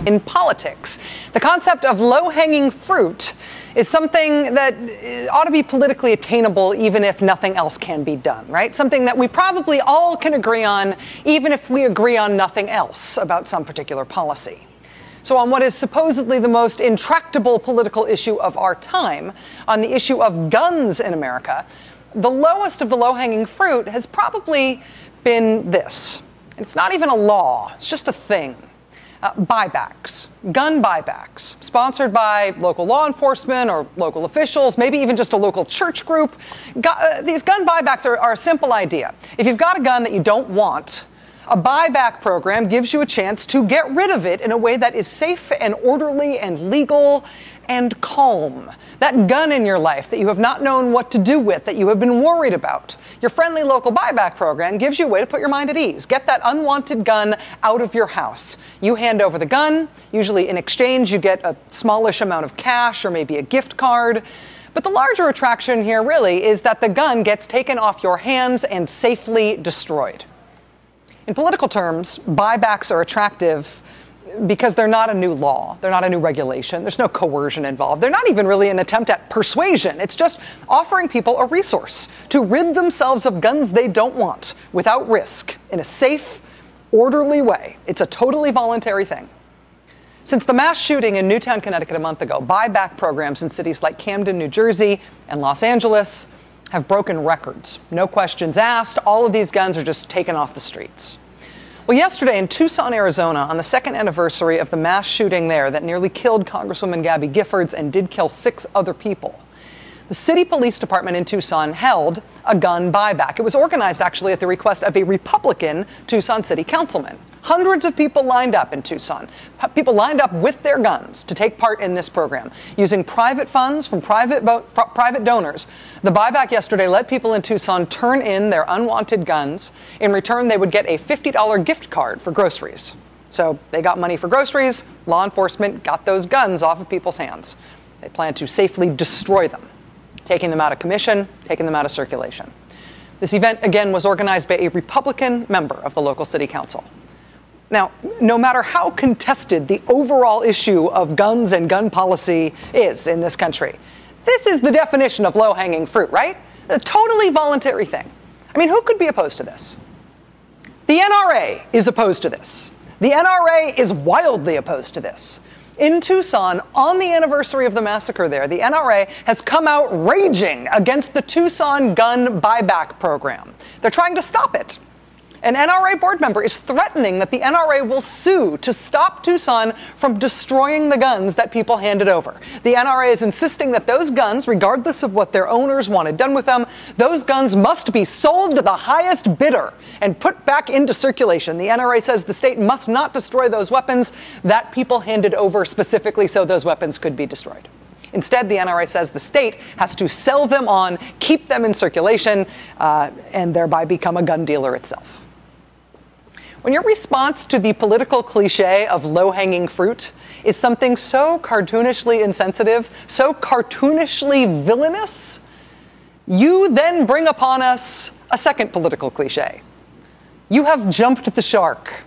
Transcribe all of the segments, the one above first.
in politics. The concept of low-hanging fruit is something that ought to be politically attainable even if nothing else can be done, right? Something that we probably all can agree on, even if we agree on nothing else about some particular policy. So on what is supposedly the most intractable political issue of our time, on the issue of guns in America, the lowest of the low-hanging fruit has probably been this. It's not even a law, it's just a thing. Buybacks, gun buybacks, sponsored by local law enforcement or local officials, maybe even just a local church group. These gun buybacks are a simple idea. If you've got a gun that you don't want, a buyback program gives you a chance to get rid of it in a way that is safe and orderly and legal and calm. That gun in your life that you have not known what to do with, that you have been worried about. Your friendly local buyback program gives you a way to put your mind at ease. Get that unwanted gun out of your house. You hand over the gun. Usually in exchange, you get a smallish amount of cash or maybe a gift card. But the larger attraction here really is that the gun gets taken off your hands and safely destroyed. In political terms, buybacks are attractive because they're not a new law. They're not a new regulation. There's no coercion involved. They're not even really an attempt at persuasion. It's just offering people a resource to rid themselves of guns they don't want without risk in a safe, orderly way. It's a totally voluntary thing. Since the mass shooting in Newtown, Connecticut a month ago, buyback programs in cities like Camden, New Jersey, and Los Angeles have broken records. No questions asked. All of these guns are just taken off the streets. Well, yesterday in Tucson, Arizona, on the second anniversary of the mass shooting there that nearly killed Congresswoman Gabby Giffords and did kill 6 other people, the city police department in Tucson held a gun buyback. It was organized actually at the request of a Republican Tucson city councilman. Hundreds of people lined up in Tucson. People lined up with their guns to take part in this program. Using private funds from private donors, the buyback yesterday let people in Tucson turn in their unwanted guns. In return, they would get a $50 gift card for groceries. So they got money for groceries. Law enforcement got those guns off of people's hands. They plan to safely destroy them, taking them out of commission, taking them out of circulation. This event, again, was organized by a Republican member of the local city council. Now, no matter how contested the overall issue of guns and gun policy is in this country, this is the definition of low-hanging fruit, right? A totally voluntary thing. I mean, who could be opposed to this? The NRA is opposed to this. The NRA is wildly opposed to this. In Tucson, on the anniversary of the massacre there, the NRA has come out raging against the Tucson gun buyback program. They're trying to stop it. An NRA board member is threatening that the NRA will sue to stop Tucson from destroying the guns that people handed over. The NRA is insisting that those guns, regardless of what their owners wanted done with them, those guns must be sold to the highest bidder and put back into circulation. The NRA says the state must not destroy those weapons that people handed over specifically so those weapons could be destroyed. Instead, the NRA says the state has to sell them on, keep them in circulation, and thereby become a gun dealer itself. When your response to the political cliche of low-hanging fruit is something so cartoonishly insensitive, so cartoonishly villainous, you then bring upon us a second political cliche. You have jumped the shark.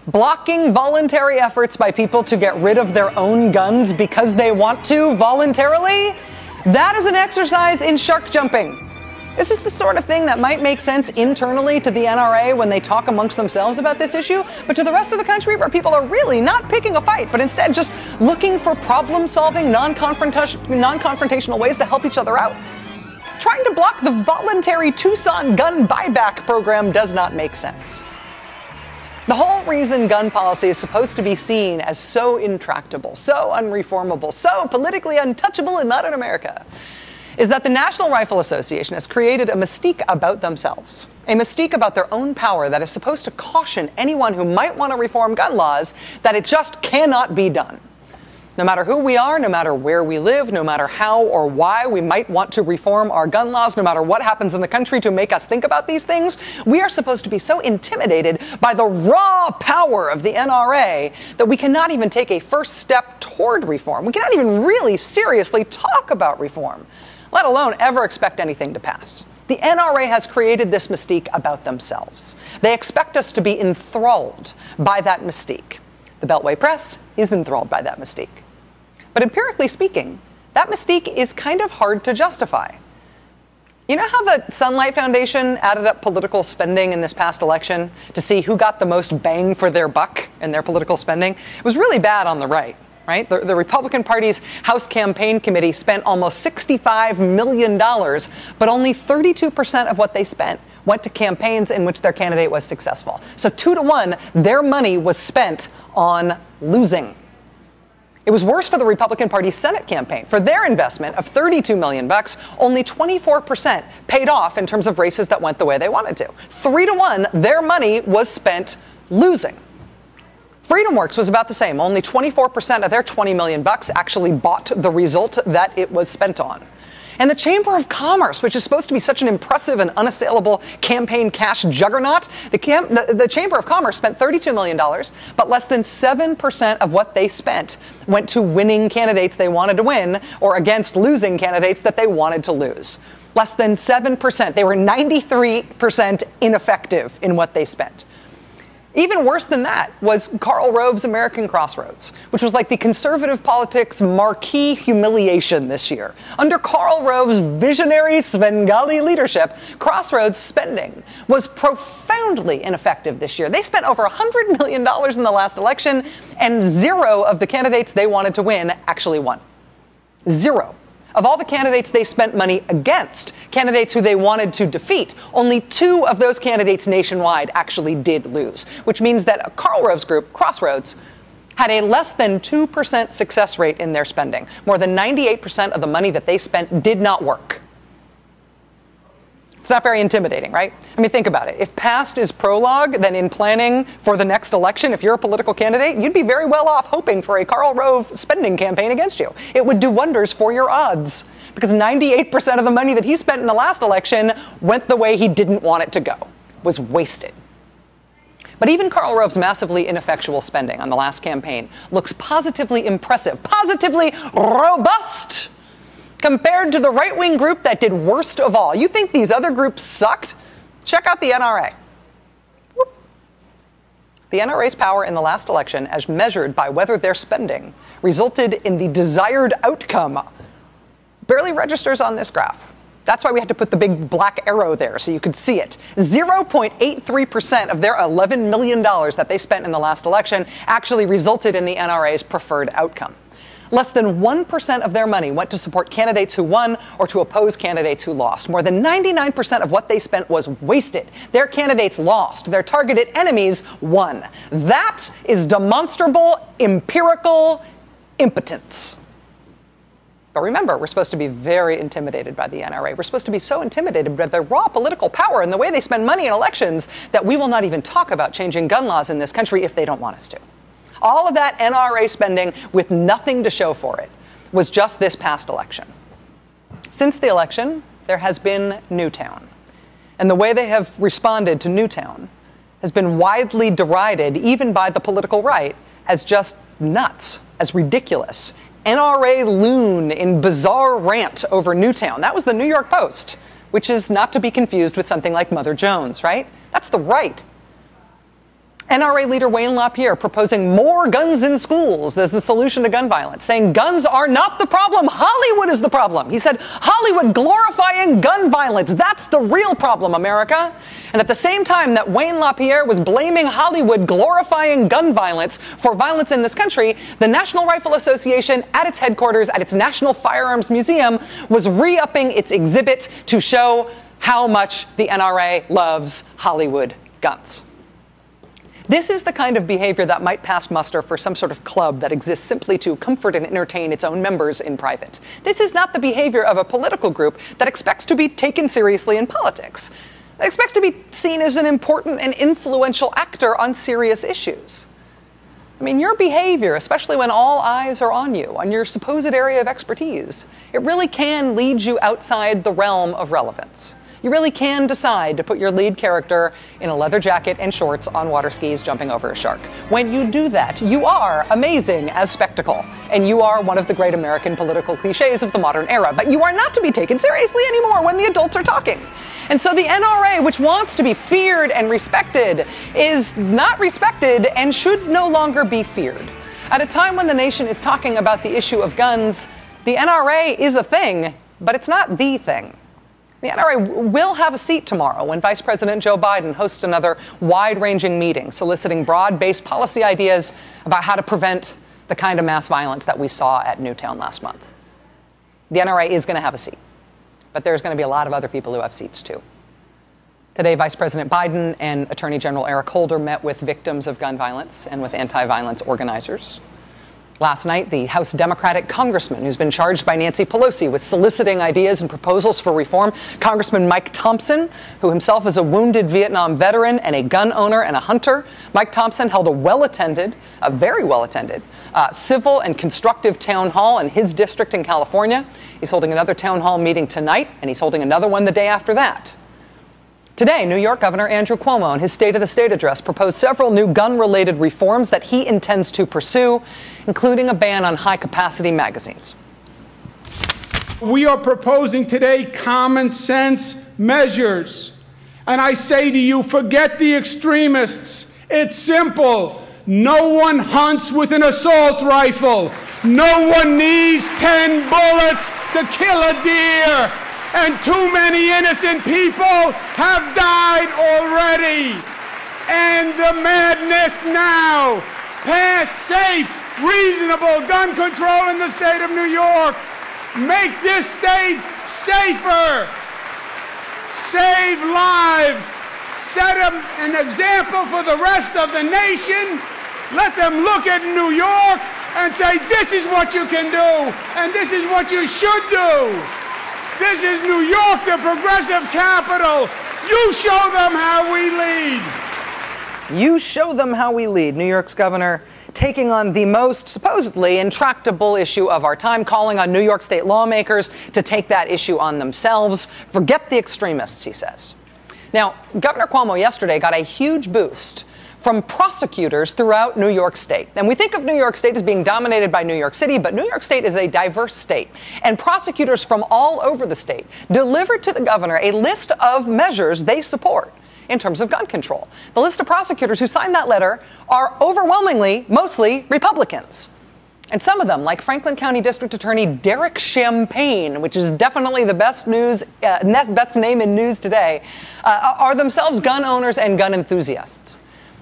Blocking voluntary efforts by people to get rid of their own guns because they want to voluntarily, that is an exercise in shark jumping. This is the sort of thing that might make sense internally to the NRA when they talk amongst themselves about this issue, but to the rest of the country where people are really not picking a fight, but instead just looking for problem-solving, non-confrontational ways to help each other out, trying to block the voluntary Tucson gun buyback program does not make sense. The whole reason gun policy is supposed to be seen as so intractable, so unreformable, so politically untouchable in modern America is that the National Rifle Association has created a mystique about themselves, a mystique about their own power that is supposed to caution anyone who might want to reform gun laws that it just cannot be done. No matter who we are, no matter where we live, no matter how or why we might want to reform our gun laws, no matter what happens in the country to make us think about these things, we are supposed to be so intimidated by the raw power of the NRA that we cannot even take a first step toward reform. We cannot even really seriously talk about reform, let alone ever expect anything to pass. The NRA has created this mystique about themselves. They expect us to be enthralled by that mystique. The Beltway press is enthralled by that mystique. But empirically speaking, that mystique is kind of hard to justify. You know how the Sunlight Foundation added up political spending in this past election to see who got the most bang for their buck in their political spending? It was really bad on the right. Right? The Republican Party's House Campaign Committee spent almost $65 million, but only 32% of what they spent went to campaigns in which their candidate was successful. So 2-to-1, their money was spent on losing. It was worse for the Republican Party's Senate campaign. For their investment of $32 million, only 24% paid off in terms of races that went the way they wanted to. 3-to-1, their money was spent losing. FreedomWorks was about the same. Only 24% of their $20 million actually bought the result that it was spent on. And the Chamber of Commerce, which is supposed to be such an impressive and unassailable campaign cash juggernaut, the Chamber of Commerce spent $32 million, but less than 7% of what they spent went to winning candidates they wanted to win or against losing candidates that they wanted to lose. Less than 7%. They were 93% ineffective in what they spent. Even worse than that was Karl Rove's American Crossroads, which was like the conservative politics marquee humiliation this year. Under Karl Rove's visionary Svengali leadership, Crossroads spending was profoundly ineffective this year. They spent over $100 million in the last election, and 0 of the candidates they wanted to win actually won. 0. Of all the candidates they spent money against, candidates who they wanted to defeat, only 2 of those candidates nationwide actually did lose, which means that Karl Rove's group, Crossroads, had a less than 2% success rate in their spending. More than 98% of the money that they spent did not work. It's not very intimidating, right? I mean, think about it. If past is prologue, then in planning for the next election, if you're a political candidate, you'd be very well off hoping for a Karl Rove spending campaign against you. It would do wonders for your odds, because 98% of the money that he spent in the last election went the way he didn't want it to go, was wasted. But even Karl Rove's massively ineffectual spending on the last campaign looks positively impressive, positively robust, compared to the right-wing group that did worst of all. You think these other groups sucked? Check out the NRA. Whoop. The NRA's power in the last election, as measured by whether their spending resulted in the desired outcome, barely registers on this graph. That's why we had to put the big black arrow there so you could see it. 0.83% of their $11 million that they spent in the last election actually resulted in the NRA's preferred outcome. Less than 1% of their money went to support candidates who won or to oppose candidates who lost. More than 99% of what they spent was wasted. Their candidates lost. Their targeted enemies won. That is demonstrable, empirical impotence. But remember, we're supposed to be very intimidated by the NRA. We're supposed to be so intimidated by their raw political power and the way they spend money in elections that we will not even talk about changing gun laws in this country if they don't want us to. All of that NRA spending with nothing to show for it was just this past election. Since the election, there has been Newtown. And the way they have responded to Newtown has been widely derided, even by the political right, as just nuts, as ridiculous. NRA loon in bizarre rant over Newtown. That was the New York Post, which is not to be confused with something like Mother Jones, right? That's the right. NRA leader Wayne LaPierre proposing more guns in schools as the solution to gun violence, saying guns are not the problem, Hollywood is the problem. He said, Hollywood glorifying gun violence, that's the real problem, America. And at the same time that Wayne LaPierre was blaming Hollywood glorifying gun violence for violence in this country, the National Rifle Association at its headquarters at its National Firearms Museum was re-upping its exhibit to show how much the NRA loves Hollywood guns. This is the kind of behavior that might pass muster for some sort of club that exists simply to comfort and entertain its own members in private. This is not the behavior of a political group that expects to be taken seriously in politics, that expects to be seen as an important and influential actor on serious issues. I mean, your behavior, especially when all eyes are on you, on your supposed area of expertise, it really can lead you outside the realm of relevance. you really can decide to put your lead character in a leather jacket and shorts on water skis jumping over a shark. When you do that, you are amazing as spectacle, and you are one of the great American political cliches of the modern era. But you are not to be taken seriously anymore when the adults are talking. And so the NRA, which wants to be feared and respected, is not respected and should no longer be feared. At a time when the nation is talking about the issue of guns, the NRA is a thing, but it's not the thing. The NRA will have a seat tomorrow when Vice President Joe Biden hosts another wide-ranging meeting soliciting broad-based policy ideas about how to prevent the kind of mass violence that we saw at Newtown last month. The NRA is going to have a seat, but there's going to be a lot of other people who have seats too. Today, Vice President Biden and Attorney General Eric Holder met with victims of gun violence and with anti-violence organizers. Last night, the House Democratic congressman who's been charged by Nancy Pelosi with soliciting ideas and proposals for reform, Congressman Mike Thompson, who himself is a wounded Vietnam veteran and a gun owner and a hunter. Mike Thompson held a very well-attended civil and constructive town hall in his district in California. He's holding another town hall meeting tonight, and he's holding another one the day after that. Today, New York Governor Andrew Cuomo, in his State of the State address, proposed several new gun-related reforms that he intends to pursue, including a ban on high-capacity magazines. We are proposing today common sense measures. And I say to you, forget the extremists. It's simple. No one hunts with an assault rifle. No one needs 10 bullets to kill a deer. And too many innocent people have died already. End the madness now. Pass safe, reasonable gun control in the state of New York. Make this state safer. Save lives. Set an example for the rest of the nation. Let them look at New York and say, this is what you can do, and this is what you should do. This is New York, the progressive capital. You show them how we lead. You show them how we lead. New York's governor taking on the most supposedly intractable issue of our time, calling on New York State lawmakers to take that issue on themselves. Forget the extremists, he says. Now, Governor Cuomo yesterday got a huge boost from prosecutors throughout New York State. And we think of New York State as being dominated by New York City, but New York State is a diverse state. And prosecutors from all over the state delivered to the governor a list of measures they support in terms of gun control. The list of prosecutors who signed that letter are overwhelmingly, mostly Republicans. And some of them, like Franklin County District Attorney Derek Champagne, which is definitely the best name in news today, are themselves gun owners and gun enthusiasts.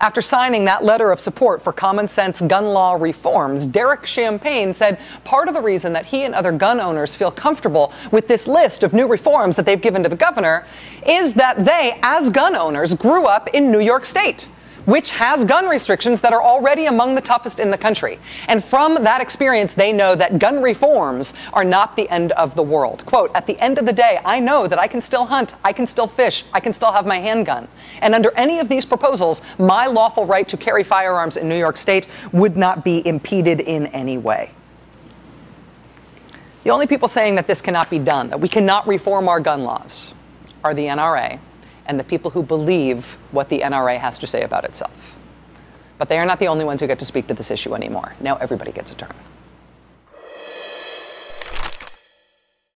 After signing that letter of support for common sense gun law reforms, Derek Champagne said part of the reason that he and other gun owners feel comfortable with this list of new reforms that they've given to the governor is that they, as gun owners, grew up in New York State, which has gun restrictions that are already among the toughest in the country. And from that experience, they know that gun reforms are not the end of the world. Quote, at the end of the day, I know that I can still hunt, I can still fish, I can still have my handgun. And under any of these proposals, my lawful right to carry firearms in New York State would not be impeded in any way. The only people saying that this cannot be done, that we cannot reform our gun laws, are the NRA and the people who believe what the NRA has to say about itself. But they are not the only ones who get to speak to this issue anymore. Now everybody gets a turn.